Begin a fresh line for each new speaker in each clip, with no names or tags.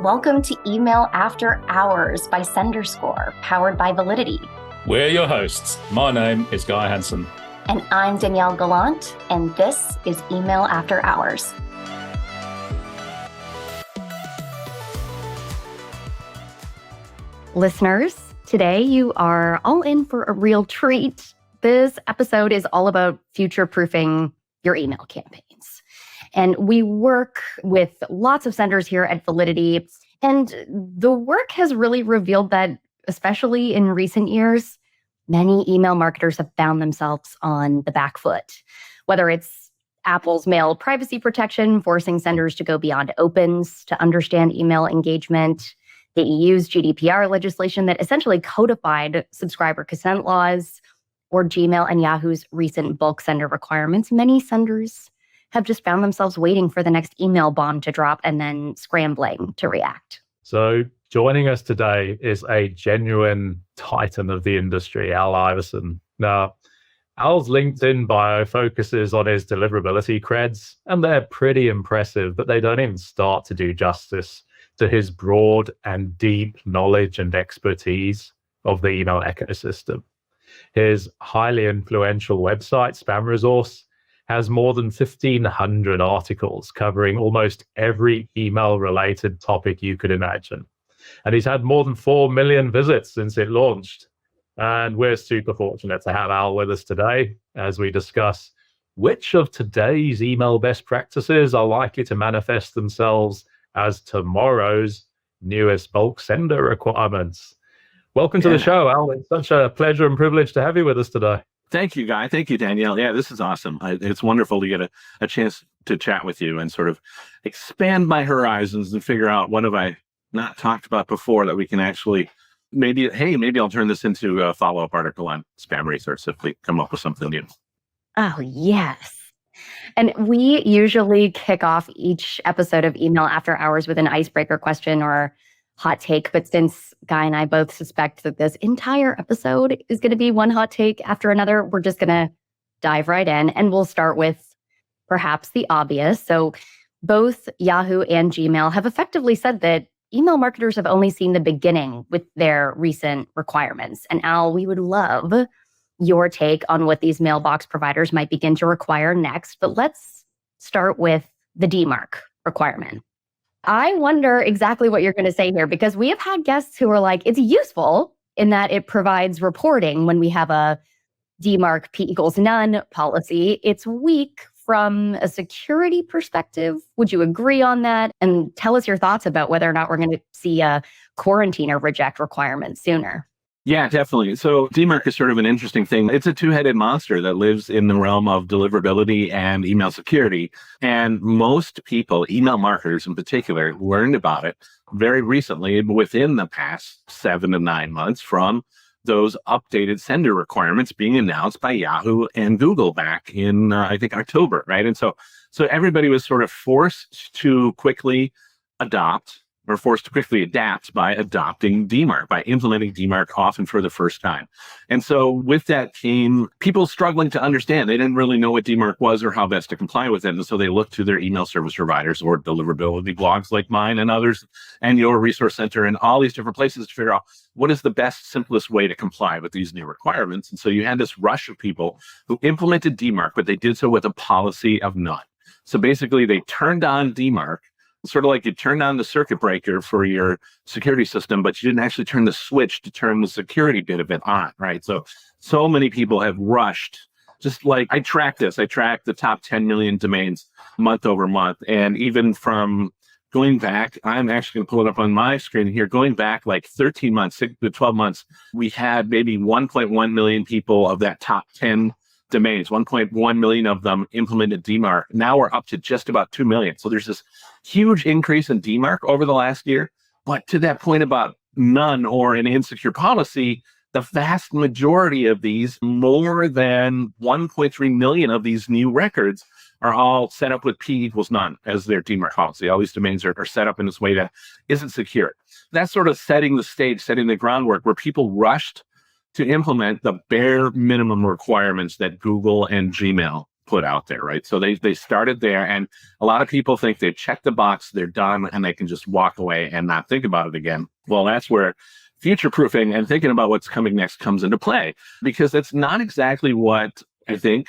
Welcome to Email After Hours by SenderScore, powered by Validity.
We're your hosts. My name is Guy Hansen.
And I'm Danielle Gallant, and this is Email After Hours. Listeners, today you are all in for a real treat. This episode is all about future-proofing your email campaigns. And we work with lots of senders here at Validity, and the work has really revealed that, especially in recent years, many email marketers have found themselves on the back foot. Whether it's Apple's mail privacy protection, forcing senders to go beyond opens to understand email engagement, the EU's GDPR legislation that essentially codified subscriber consent laws, or Gmail and Yahoo's recent bulk sender requirements, many senders have just found themselves waiting for the next email bomb to drop and then scrambling to react.
So joining us today is a genuine titan of the industry, Al Iverson. Now, Al's LinkedIn bio focuses on his deliverability creds, and they're pretty impressive, but they don't even start to do justice to his broad and deep knowledge and expertise of the email ecosystem. His highly influential website, Spam Resource, has more than 1,500 articles covering almost every email-related topic you could imagine. And he's had more than 4 million visits since it launched. And we're super fortunate to have Al with us today as we discuss which of today's email best practices are likely to manifest themselves as tomorrow's newest bulk sender requirements. Welcome to the show, Al. It's such a pleasure and privilege to have you with us today.
Thank you, Guy. Thank you, Danielle. Yeah, this is awesome. It's wonderful to get a chance to chat with you and sort of expand my horizons and figure out what have I not talked about before that we can actually maybe I'll turn this into a follow-up article on Spam Resource if we come up with something new.
Oh, yes. And we usually kick off each episode of Email After Hours with an icebreaker question or hot take. But since Guy and I both suspect that this entire episode is going to be one hot take after another, we're just going to dive right in. And we'll start with perhaps the obvious. So both Yahoo and Gmail have effectively said that email marketers have only seen the beginning with their recent requirements. And Al, we would love your take on what these mailbox providers might begin to require next. But let's start with the DMARC requirement. I wonder exactly what you're going to say here, because we have had guests who are like, it's useful in that it provides reporting when we have a DMARC P equals none policy. It's weak from a security perspective. Would you agree on that? And tell us your thoughts about whether or not we're going to see a quarantine or reject requirement sooner.
Yeah, definitely. So DMARC is sort of an interesting thing. It's a two-headed monster that lives in the realm of deliverability and email security. And most people, email marketers in particular, learned about it very recently within the past 7 to 9 months from those updated sender requirements being announced by Yahoo and Google back in, I think, October, right? And so everybody was sort of forced to quickly adapt by adopting DMARC, by implementing DMARC often for the first time. And so with that came people struggling to understand. They didn't really know what DMARC was or how best to comply with it. And so they looked to their email service providers or deliverability blogs like mine and others, and your resource center and all these different places to figure out what is the best, simplest way to comply with these new requirements. And so you had this rush of people who implemented DMARC, but they did so with a policy of none. So basically they turned on DMARC, sort of like you turned on the circuit breaker for your security system, but you didn't actually turn the switch to turn the security bit of it on, right? So many people have rushed. Just like I track the top 10 million domains month over month. And even from going back, I'm actually going to pull it up on my screen here, going back like 13 months, 6 to 12 months, we had maybe 1.1 million people of that top 10 domains, 1.1 million of them implemented DMARC. Now we're up to just about 2 million. So there's this huge increase in DMARC over the last year. But to that point about none or an insecure policy, the vast majority of these, more than 1.3 million of these new records are all set up with P equals none as their DMARC policy. All these domains are set up in this way that isn't secure. That's sort of setting the stage, setting the groundwork where people rushed to implement the bare minimum requirements that Google and Gmail put out there, right? So they started there, and a lot of people think they check the box, they're done, and they can just walk away and not think about it again. Well, that's where future proofing and thinking about what's coming next comes into play, because that's not exactly what I think.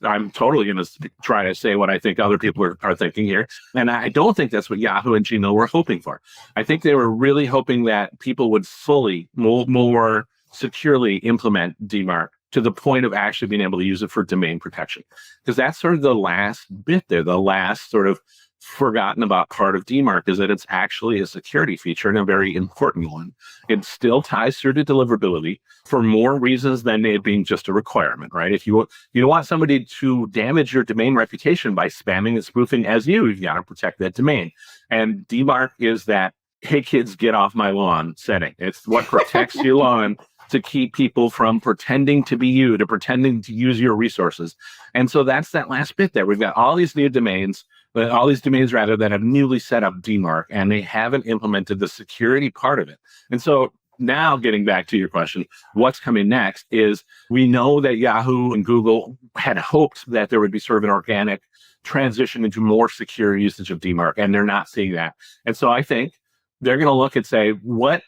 I'm totally going to try to say what I think other people are thinking here. And I don't think that's what Yahoo and Gmail were hoping for. I think they were really hoping that people would fully, more securely implement DMARC to the point of actually being able to use it for domain protection. Because that's sort of the last bit there, the last sort of forgotten about part of DMARC is that it's actually a security feature and a very important one. It still ties through to deliverability for more reasons than it being just a requirement, right? If you don't want somebody to damage your domain reputation by spamming and spoofing as you've got to protect that domain. And DMARC is that, hey kids, get off my lawn setting. It's what protects your lawn to keep people from pretending to be you, to pretending to use your resources. And so that's that last bit there. We've got all these domains that have newly set up DMARC, and they haven't implemented the security part of it. And so now getting back to your question, what's coming next is we know that Yahoo and Google had hoped that there would be sort of an organic transition into more secure usage of DMARC, and they're not seeing that. And so I think they're going to look and say, what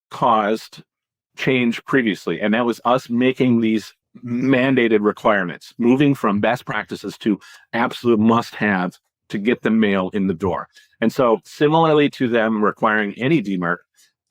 caused change previously? And that was us making these mandated requirements, moving from best practices to absolute must-have to get the mail in the door. And so similarly to them requiring any DMARC,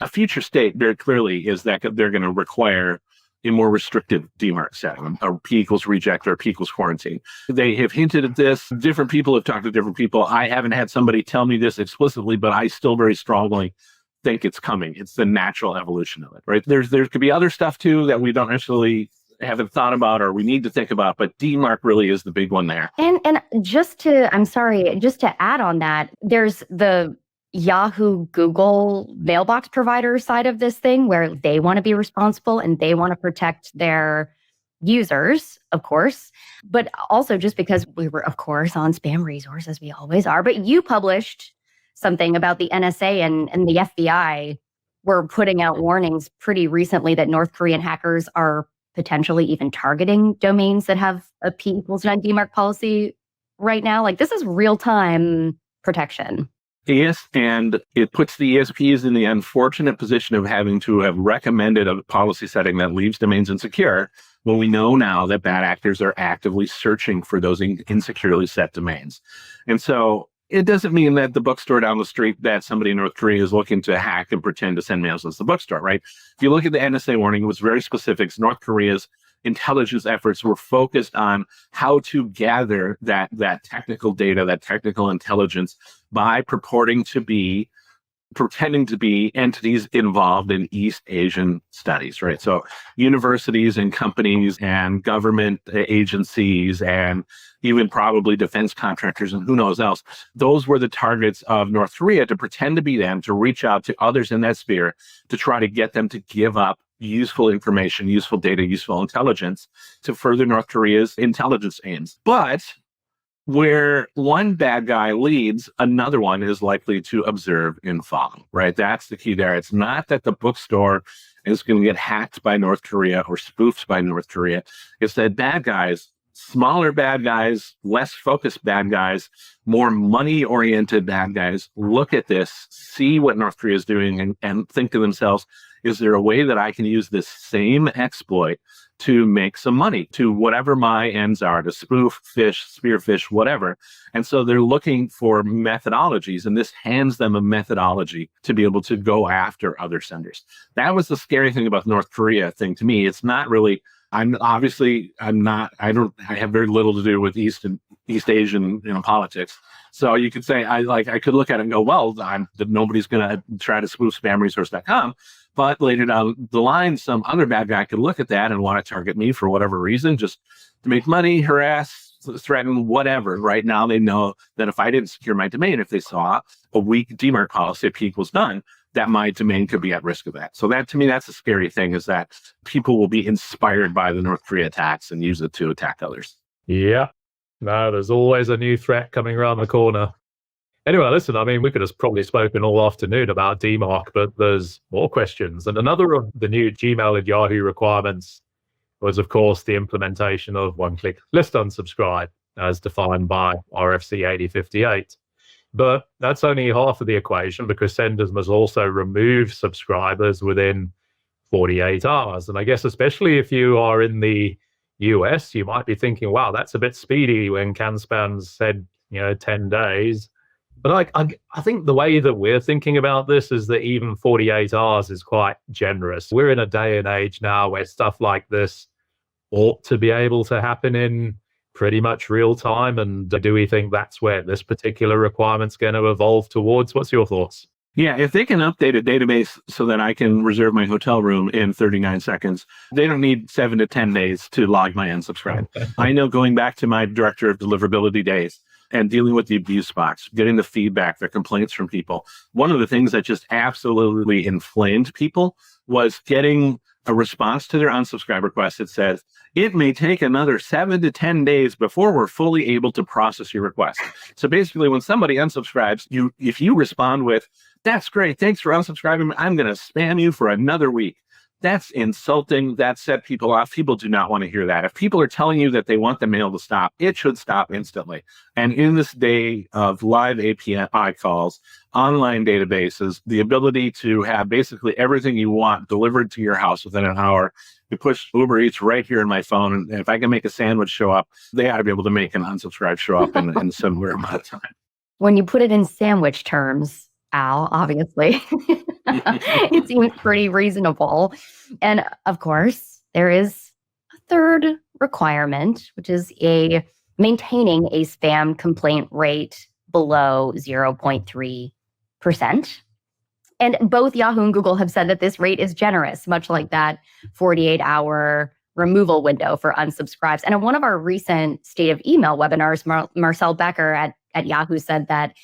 a future state very clearly is that they're going to require a more restrictive DMARC setting, a P equals reject or P equals quarantine. They have hinted at this. Different people have talked to different people. I haven't had somebody tell me this explicitly, but I still very strongly think it's coming. It's the natural evolution of it, right? There could be other stuff too that we don't necessarily haven't thought about or we need to think about, but DMARC really is the big one there.
And just to add on that, there's the Yahoo Google mailbox provider side of this thing where they want to be responsible and they want to protect their users, of course, but also just because we were, of course, on Spam Resource, as we always are. But you published something about the NSA and the FBI were putting out warnings pretty recently that North Korean hackers are potentially even targeting domains that have a P equals 9 DMARC policy right now. Like, this is real-time protection.
Yes, and it puts the ESPs in the unfortunate position of having to have recommended a policy setting that leaves domains insecure, when we know now that bad actors are actively searching for those insecurely set domains. And so it doesn't mean that the bookstore down the street that somebody in North Korea is looking to hack and pretend to send mails as the bookstore, right? If you look at the NSA warning, it was very specific. North Korea's intelligence efforts were focused on how to gather that technical data, that technical intelligence by pretending to be entities involved in East Asian studies, right? So universities and companies and government agencies and even probably defense contractors and who knows else, those were the targets of North Korea to pretend to be them, to reach out to others in that sphere, to try to get them to give up useful information, useful data, useful intelligence to further North Korea's intelligence aims. But where one bad guy leads, another one is likely to observe and follow, right? That's the key there. It's not that the bookstore is going to get hacked by North Korea or spoofed by North Korea. It's that bad guys, smaller bad guys, less focused bad guys, more money-oriented bad guys, look at this, see what North Korea is doing, and think to themselves, is there a way that I can use this same exploit to make some money, to whatever my ends are, to spoof, fish, spearfish, whatever. And so they're looking for methodologies, and this hands them a methodology to be able to go after other senders. That was the scary thing about the North Korea thing to me. It's not really, I have very little to do with East Asian, politics. So you could say, I could look at it and go, well, nobody's going to try to spoof spamresource.com. But later down the line, some other bad guy could look at that and want to target me for whatever reason, just to make money, harass, threaten, whatever. Right now, they know that if I didn't secure my domain, if they saw a weak DMARC policy, P equals none, that my domain could be at risk of that. So that, to me, that's a scary thing, is that people will be inspired by the North Korea attacks and use it to attack others.
Yeah. No, there's always a new threat coming around the corner. Anyway, listen, we could have probably spoken all afternoon about DMARC, but there's more questions. And another of the new Gmail and Yahoo requirements was, of course, the implementation of one-click list unsubscribe as defined by RFC 8058. But that's only half of the equation, because senders must also remove subscribers within 48 hours. And I guess especially if you are in the US, you might be thinking, wow, that's a bit speedy when CanSpan said, 10 days. But I think the way that we're thinking about this is that even 48 hours is quite generous. We're in a day and age now where stuff like this ought to be able to happen in pretty much real time. And do we think that's where this particular requirement's going to evolve towards? What's your thoughts?
Yeah, if they can update a database so that I can reserve my hotel room in 39 seconds, they don't need 7 to 10 days to log my unsubscribe. I know, going back to my director of deliverability days and dealing with the abuse box, getting the feedback, the complaints from people, one of the things that just absolutely inflamed people was getting a response to their unsubscribe request that says, it may take another 7 to 10 days before we're fully able to process your request. So basically, when somebody unsubscribes, if you respond with, that's great, thanks for unsubscribing, I'm going to spam you for another week, that's insulting. That set people off. People do not want to hear that. If people are telling you that they want the mail to stop, it should stop instantly. And in this day of live API calls, online databases, the ability to have basically everything you want delivered to your house within an hour. You push Uber Eats right here in my phone, and if I can make a sandwich show up, they ought to be able to make an unsubscribe show up in a similar amount of time.
When you put it in sandwich terms, Al, obviously, it seems pretty reasonable. And of course, there is a third requirement, which is maintaining a spam complaint rate below 0.3%. And both Yahoo and Google have said that this rate is generous, much like that 48-hour removal window for unsubscribes. And in one of our recent State of Email webinars, Marcel Becker at Yahoo said that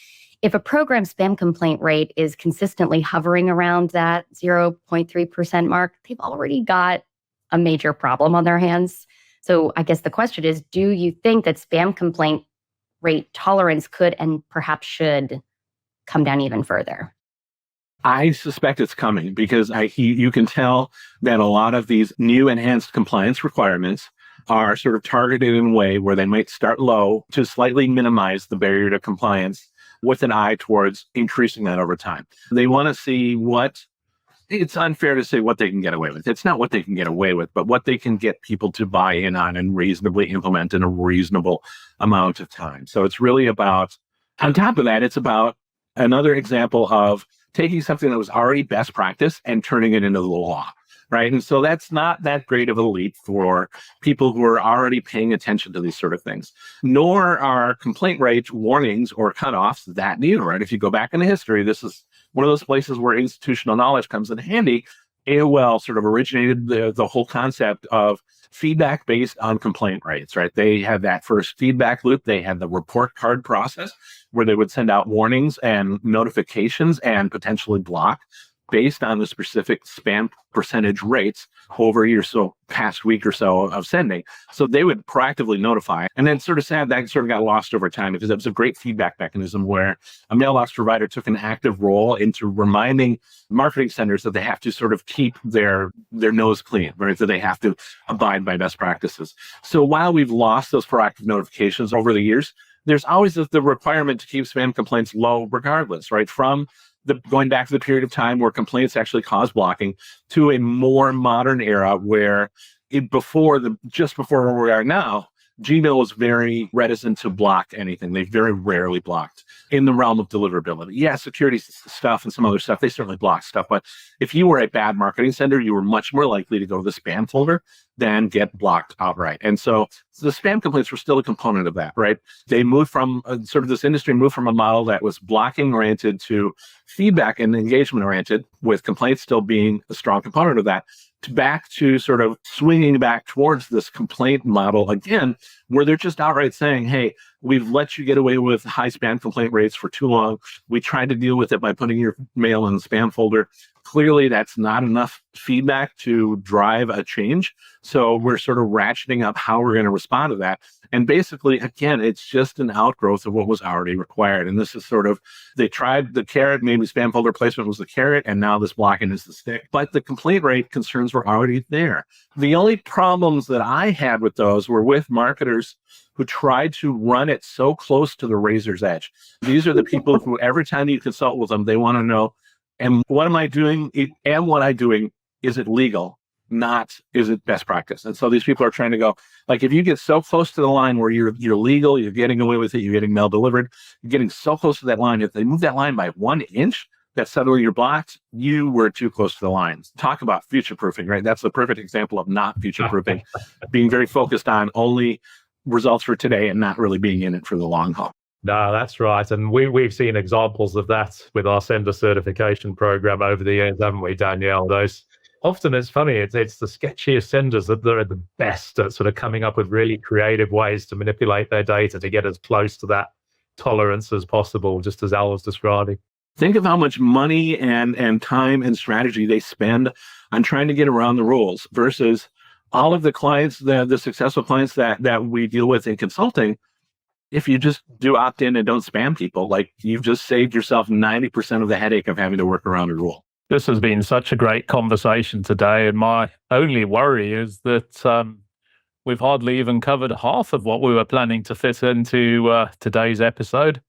if a program spam complaint rate is consistently hovering around that 0.3% mark, they've already got a major problem on their hands. So I guess the question is, do you think that spam complaint rate tolerance could and perhaps should come down even further?
I suspect it's coming, because you can tell that a lot of these new enhanced compliance requirements are sort of targeted in a way where they might start low to slightly minimize the barrier to compliance, with an eye towards increasing that over time. They want to see it's unfair to say what they can get away with. It's not what they can get away with, but what they can get people to buy in on and reasonably implement in a reasonable amount of time. So it's really about, on top of that, it's about another example of taking something that was already best practice and turning it into the law. Right. And so that's not that great of a leap for people who are already paying attention to these sort of things, nor are complaint rate warnings or cutoffs that new. Right. If you go back into history, this is one of those places where institutional knowledge comes in handy. AOL sort of originated the whole concept of feedback based on complaint rates. Right. They had that first feedback loop. They had the report card process where they would send out warnings and notifications and potentially block based on the specific spam percentage rates over a year, so past week or so of sending. So they would proactively notify. And then sort of sad that sort of got lost over time, because it was a great feedback mechanism where a mailbox provider took an active role into reminding marketing centers that they have to sort of keep their nose clean, right? That they have to abide by best practices. So while we've lost those proactive notifications over the years, there's always the requirement to keep spam complaints low regardless, right? From going back to the period of time where complaints actually cause blocking to a more modern era where just before where we are now, Gmail was very reticent to block anything. They very rarely blocked in the realm of deliverability. Yeah, security stuff and some other stuff, they certainly block stuff. But if you were a bad marketing sender, you were much more likely to go to the spam folder than get blocked outright. And so the spam complaints were still a component of that, right? They moved from this industry moved from a model that was blocking oriented to feedback and engagement oriented, with complaints still being a strong component of that, back to sort of swinging back towards this complaint model again, where they're just outright saying, hey, we've let you get away with high spam complaint rates for too long. We tried to deal with it by putting your mail in the spam folder. Clearly, that's not enough feedback to drive a change. So we're sort of ratcheting up how we're going to respond to that. And basically, again, it's just an outgrowth of what was already required. And this is sort of, they tried the carrot, maybe spam folder placement was the carrot, and now this blocking is the stick. But the complaint rate concerns were already there. The only problems that I had with those were with marketers who tried to run it so close to the razor's edge. These are the people who every time you consult with them, they want to know, and what am I doing? And what I'm doing, is it legal? Not, is it best practice? And so these people are trying to go, like, if you get so close to the line where you're legal, you're getting away with it, you're getting mail delivered, you're getting so close to that line, if they move that line by 1 inch, that suddenly you're blocked, you were too close to the lines. Talk about future-proofing, right? That's the perfect example of not future-proofing, being very focused on only results for today and not really being in it for the long haul.
No, that's right. And we've seen examples of that with our sender certification program over the years, haven't we, Danielle? Those often, it's funny, it's the sketchiest senders that are the best at sort of coming up with really creative ways to manipulate their data to get as close to that tolerance as possible, just as Al was describing.
Think of how much money and time and strategy they spend on trying to get around the rules versus all of the clients, the successful clients that we deal with in consulting. If you just do opt in and don't spam people, like, you've just saved yourself 90% of the headache of having to work around a rule.
This has been such a great conversation today. And my only worry is that we've hardly even covered half of what we were planning to fit into today's episode.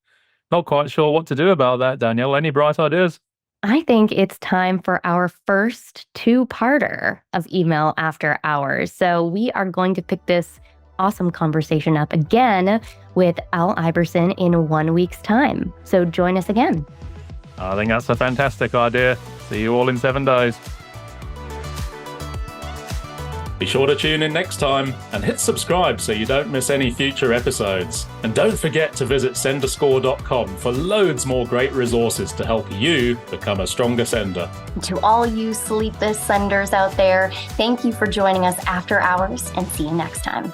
Not quite sure what to do about that, Danielle. Any bright ideas?
I think it's time for our first two-parter of Email After Hours. So we are going to pick this awesome conversation up again with Al Iverson in 1 week's time. So join us again.
I think that's a fantastic idea. See you all in 7 days. Be sure to tune in next time and hit subscribe so you don't miss any future episodes. And don't forget to visit senderscore.com for loads more great resources to help you become a stronger sender.
To all you sleepless senders out there, thank you for joining us after hours, and see you next time.